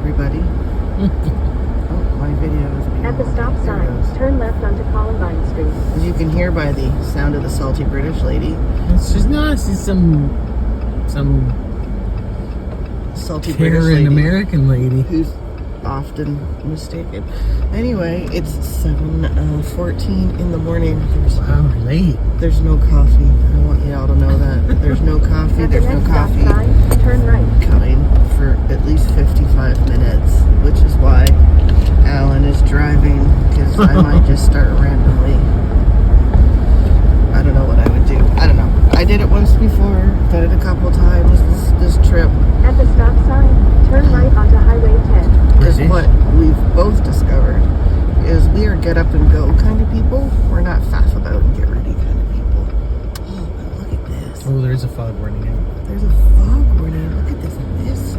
everybody. Oh, my video is being... At the stop there it sign, goes. turn left onto Columbine Street. As you can hear by the sound of the salty British lady. She's not. She's some Salty British Karen lady. American lady. Who's often mistaken. Anyway, it's 7:14 in the morning. Wow, late. There's no coffee. I want you all to know that. There's no coffee. At the There's no next stop coffee sign, turn right. coming for at least 55 minutes, which is why Alan is driving, because I might just start randomly. I don't know what I would do. I don't know. I did it once before, did it a couple times this trip. At the stop sign, turn right onto Highway 10. Is British. what we've both discovered is we are get up and go kind of people. We're not faff about and get ready kind of people. Oh, but look at this. Oh, there's a fog warning out. There's a fog warning. Look at this mist.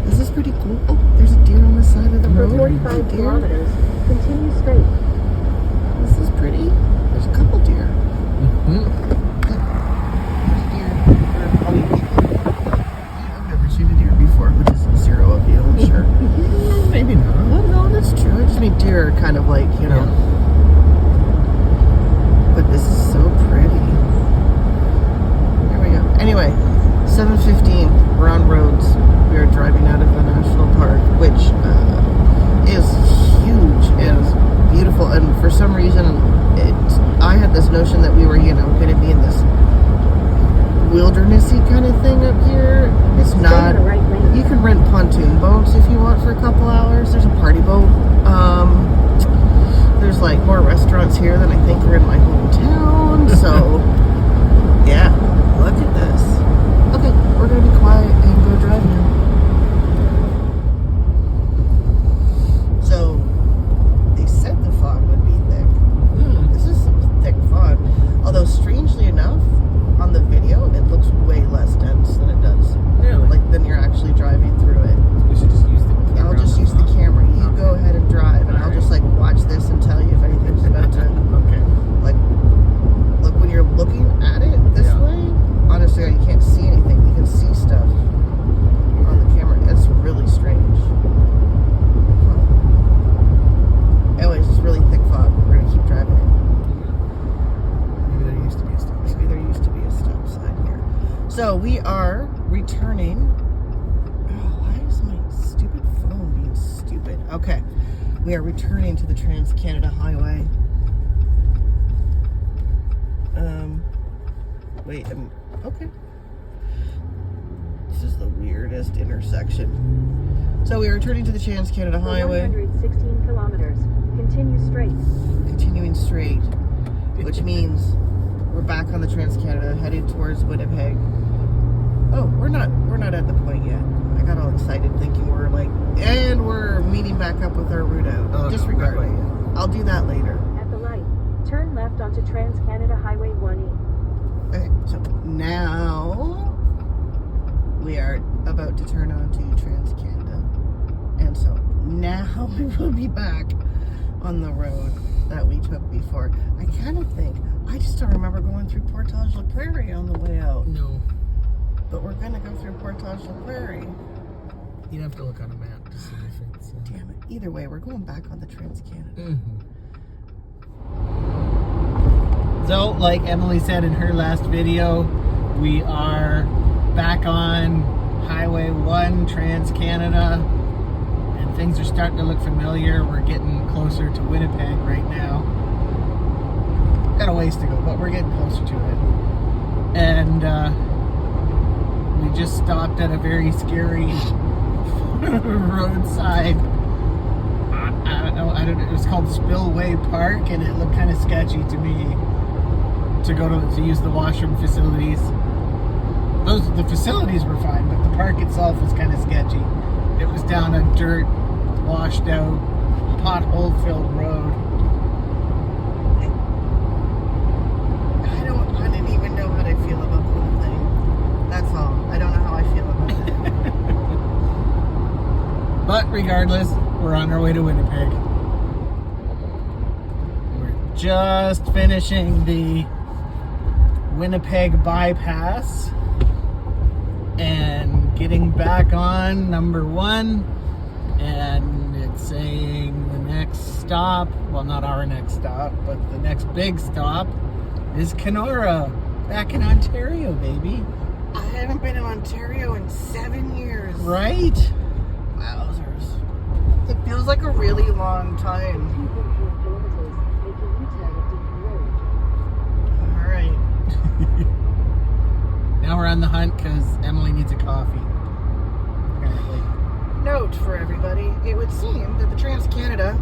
Is this pretty cool? Oh, there's a deer on the side of the For road. 45 There's a deer. kilometers, continue straight. This is pretty. There's a couple deer. Mm-hmm. There's a deer. How many people? I've never seen a deer before, which is 0 of you, I'm sure. Maybe not. Well, no, that's true. I just mean deer are kind of like, you know. But this is so pretty. There we go. Anyway, 7:15. We're on roads. We are driving out of the national park, which is huge and beautiful. And for some reason, I had this notion that we were, you know, going to be in this wildernessy kind of thing up here. It's Stay not. in the right lane. You can rent pontoon boats if you want for a couple hours. There's a party boat. There's like more restaurants here than I think are in my hometown. So, yeah, look at this. Okay, we're gonna be quiet and go drive now. So, they said the fog would be thick. This is some thick fog. Although, strangely enough, on the video, it looks way less dense than it does. Really? Like, then you're actually driving through it. We should just use the camera. I'll just use the camera. You go ahead and drive, and I'll just like watch this and tell you if anything's about to. Okay. Like, look, when you're looking at it this Yeah. way, honestly, you can't see anything. You can see stuff on the camera. It's really strange. Anyways, it's really thick fog. We're gonna keep driving it. Maybe there used to be a stop sign. Maybe there used to be a stop sign here. So we are returning. Oh, why is my stupid phone being stupid? Okay. We are returning to the Trans-Canada Highway. Wait, okay. This is the weirdest intersection. So we are returning to the Trans-Canada For Highway. 116 kilometers, continue straight. Continuing straight, which means we're back on the Trans-Canada, headed towards Winnipeg. Oh, we're not at the point yet. I got all excited thinking and we're meeting back up with our route out. Oh, no, Disregard not it. quite I'll do that later. At the light, turn left onto Trans-Canada Highway 1E. Okay, so now we are about to turn on to Trans-Canada. And so now we will be back on the road that we took before. I kind of think, I just don't remember going through Portage la Prairie on the way out. No. But we're going to go through Portage la Prairie. You'd have to look on a map to see if it's... Damn it. Either way, we're going back on the Trans-Canada. Mm-hmm. So, like Emily said in her last video, we are back on Highway 1, Trans-Canada, and things are starting to look familiar. We're getting closer to Winnipeg right now. Got a ways to go, but we're getting closer to it. And we just stopped at a very scary roadside. I don't know. It was called Spillway Park, and it looked kind of sketchy to me to go to use the washroom facilities. The facilities were fine, but the park itself was kind of sketchy. It was down a dirt, washed out, pothole-filled road. I didn't even know how to feel about the whole thing. That's all. I don't know how I feel about it. But regardless, we're on our way to Winnipeg. We're just finishing the Winnipeg bypass and getting back on number 1 And it's saying the next stop, well, not our next stop, but the next big stop is Kenora, back in Ontario, baby. I haven't been in Ontario in 7 years. Right? Wowzers. It feels like a really long time. 2.4 kilometers, making U-turn at Deacon Road. Alright. Now we're on the hunt because Emily needs a coffee, apparently. Note for everybody, it would seem that the Trans-Canada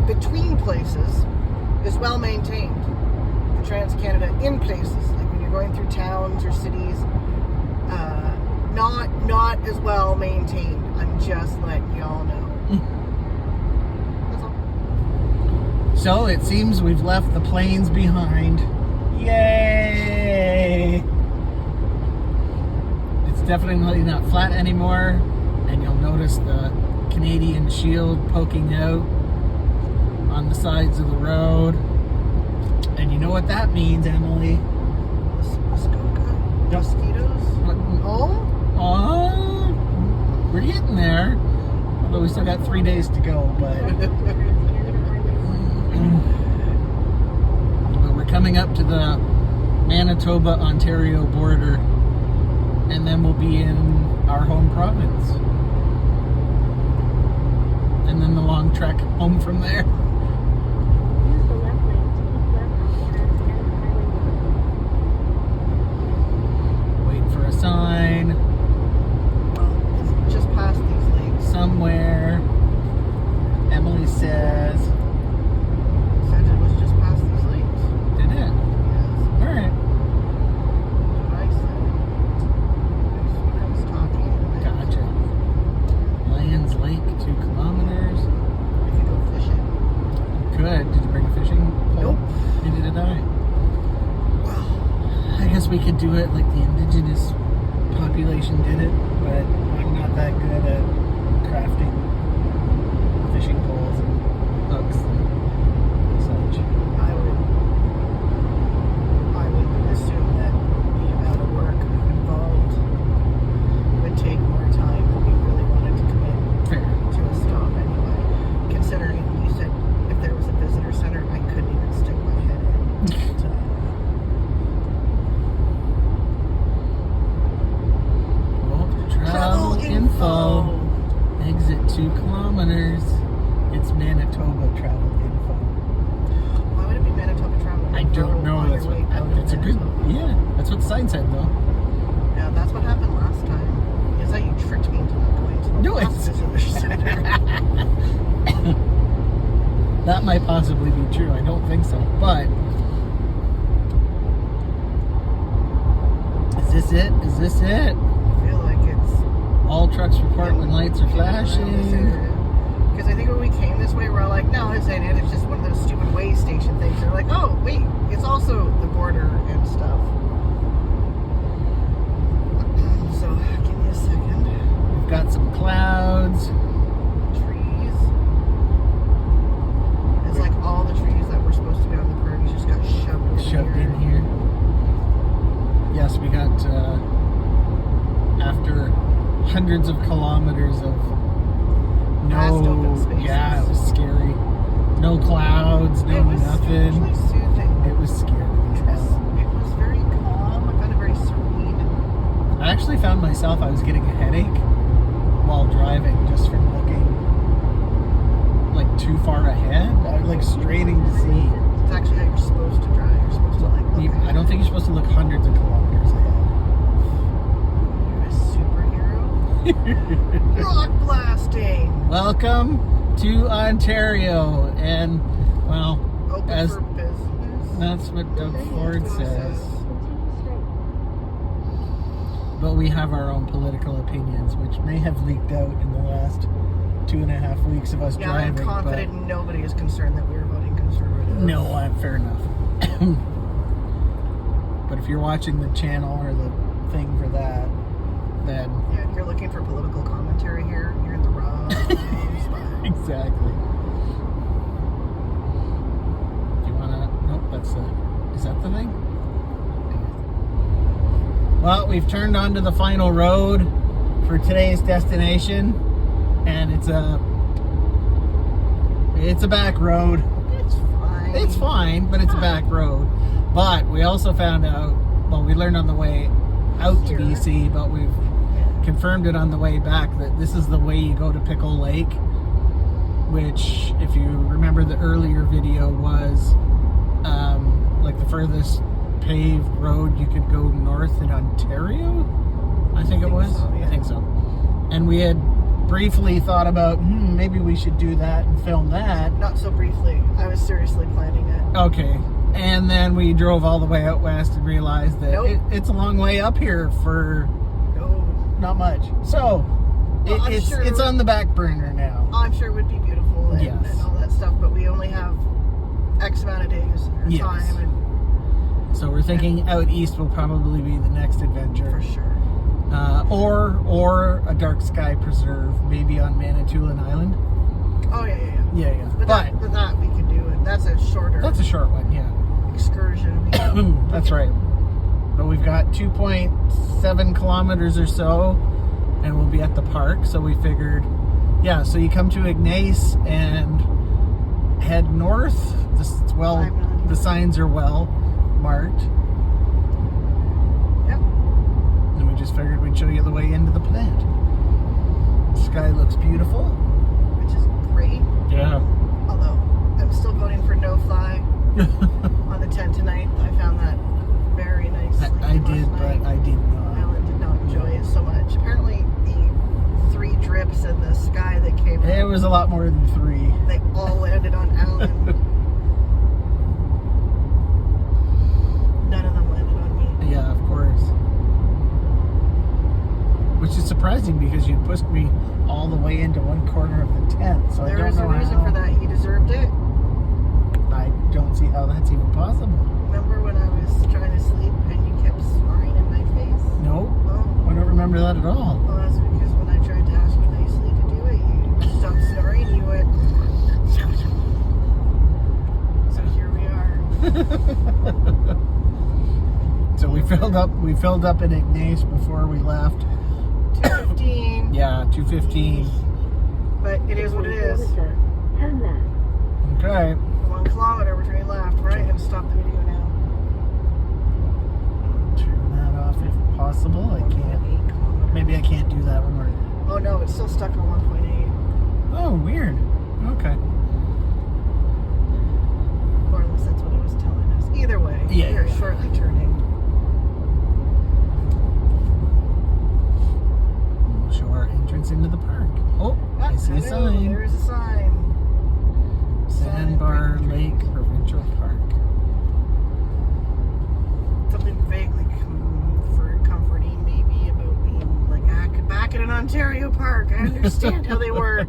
between places is well maintained. The Trans-Canada in places, like when you're going through towns or cities, not as well maintained. I'm just letting y'all know. That's all. So it seems we've left the plains behind. Yay! It's definitely not flat anymore, and you'll notice the Canadian shield poking out on the sides of the road. And you know what that means, Emily? Muskoka? Mosquitoes? What? Home? Oh, we're getting there. Although we still got 3 days to go, but we're coming up to the Manitoba-Ontario border, and then we'll be in our home province. And then the long trek home from there. Use the left lane to keep left on Trans-Canada Highway 1. Waiting for a sign Well, it's just past these lakes. somewhere. Emily says, Said it was just past these lakes. did it? Yes. Alright. What I said. I was talking. Gotcha. Lions Lake, 2 kilometers. We could go fishing. Good. Did you bring a fishing pole? Nope. Neither did I. Well, I guess we could do it like the indigenous population did it, but I'm not that good at crafting fishing poles and hooks and such. I would assume that the amount of work involved would take more time than we really wanted to commit Fair. to a stop anyway. Considering you said if there was a visitor center, I couldn't even stick my head in. So, Well, travel info. Exit 2 kilometers. It's Manitoba travel info. Why would it be Manitoba travel? I don't know. On That's your what. way out of That's a good. Manitoba? Yeah, that's what the sign said though. Yeah, that's what happened last time. Is that you tricked me into not going to the No, last it's- visitor center. That might possibly be true. I don't think so, but is this it? Is this it? I feel like it's All trucks report when lights are flashing. Because I think when we came this way, we're all like, no, this ain't it. It's just one of those stupid way station things. They're like, oh, wait, it's also the border and stuff. So, give me a second. We've got some clouds. Trees. It's like all the trees that were supposed to be on the prairies just got shoved In here. Yes, we got after hundreds of kilometers of Vast open spaces. yeah, it was scary. No clouds, no It was nothing. strangely soothing. It was scary. It was very calm. I found it very serene. I actually found myself, I was getting a headache while driving just from looking like too far ahead. I was like straining to see. It's actually how you're supposed to drive. You're supposed to like look I don't think you're supposed to look hundreds of kilometers ahead. You're a superhero. Rock blasting. Welcome to Ontario, and well, Open as for business. that's what Doug Ford says. Continue straight. But we have our own political opinions, which may have leaked out in the last 2.5 weeks of us Yeah, driving. I'm confident nobody is concerned that we're voting conservative. But no, fair enough. But if you're watching the channel or the thing for that, then Yeah, if you're looking for political commentary here, you're in the wrong spot. exactly. Do you wanna? Nope, that's the. Is that the thing? Well, we've turned onto the final road for today's destination. and it's a back road. It's fine. It's fine, but it's a back road. But we also found out, well, we learned on the way out to Here. BC, but we've confirmed it on the way back that this is the way you go to Pickle Lake, which, if you remember the earlier video, was like the furthest paved road you could go north in Ontario, I think it was. so, yeah. I think so. And we had briefly thought about, maybe we should do that and film that. Not so briefly. I was seriously planning it. Okay. And then we drove all the way out west and realized that Nope. it's a long way up here for No. not much. So, Well, I'm it's sure- it's on the back burner now. I'm sure it would be beautiful and, Yes. and all that stuff, but we only have X amount of days or Yes. time, and So we're thinking out east will probably be the next adventure. for sure. Or a dark sky preserve, maybe on Manitoba Island. Oh yeah. Yeah, yeah. But that we could do it. That's a shorter That's a short one, yeah. excursion. We can- That's right. But we've got 2.7 kilometers or so, and we'll be at the park. So we figured, yeah. So you come to Ignace and head north. The signs are well marked. Yep. And we just figured we'd show you the way into the plant. The sky looks beautiful. Which is great. Yeah. Although I'm still voting for no fly on the 10th tonight. I found that very nice. I did, but I did not. Alan did not enjoy it so much. Apparently, the 3 drips in the sky that came It out, was a lot more than 3. they all landed on Alan. None of them landed on me. Yeah, of course. Which is surprising because you pushed me all the way into one corner of the tent. So I There don't was know a reason how. for that. He deserved it. I don't see how that's even possible. Remember when I was trying to sleep and you kept snoring in my face? No, Well, I don't remember that at all. well, that's because when I tried to ask you nicely to do it, you stopped snoring. You went. So here we are. So we filled up in Ignace before we left. 2:15. Yeah, 2:15. But it is what it is. Turn left. Okay. 1 kilometer, we're turning left. Right, I'm gonna stop the video now. Turn that off if possible. I 1.8 can't. kilometers. Maybe I can't do that when we're. Oh no, it's still stuck on 1.8. Oh, weird. Okay. Or at least that's what it was telling us. Either way, Yeah, we are yeah. shortly turning. We'll show our entrance into the park. Oh, I see a hello, sign. there is a sign. Sandbar Lake Provincial Park. Something vaguely comforting, maybe, about being like back in an Ontario park. I understand how they work.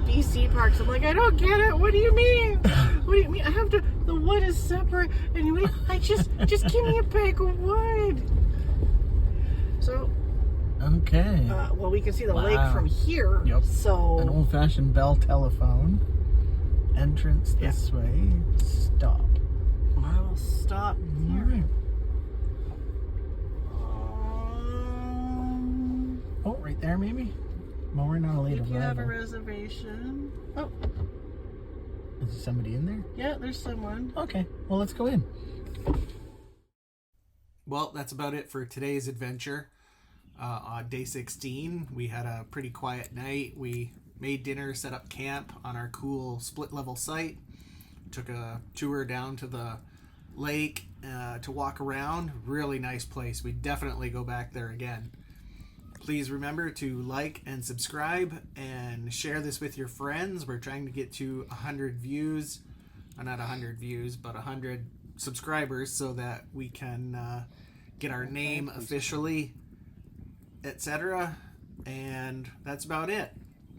BC parks. I'm like, I don't get it. What do you mean? What do you mean? I have to. The wood is separate. Anyway, I just give me a bag of wood. So, Okay. well, we can see the Wow. lake from here. Yep. So, An old-fashioned bell telephone. Entrance this way. Stop. I will stop All here. right. Oh, right there, maybe. Well, we're not a late If you have a arrival. reservation. Oh, Is there somebody in there? yeah, there's someone. Okay. Well, let's go in. Well, that's about it for today's adventure. On day 16, we had a pretty quiet night. We made dinner, set up camp on our cool split-level site. Took a tour down to the lake to walk around. Really nice place. We'd definitely go back there again. Please remember to like and subscribe and share this with your friends. We're trying to get to 100 views. Not 100 views, but 100 subscribers so that we can get our name officially, etc. And that's about it.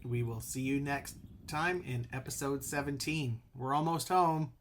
We will see you next time in episode 17. We're almost home.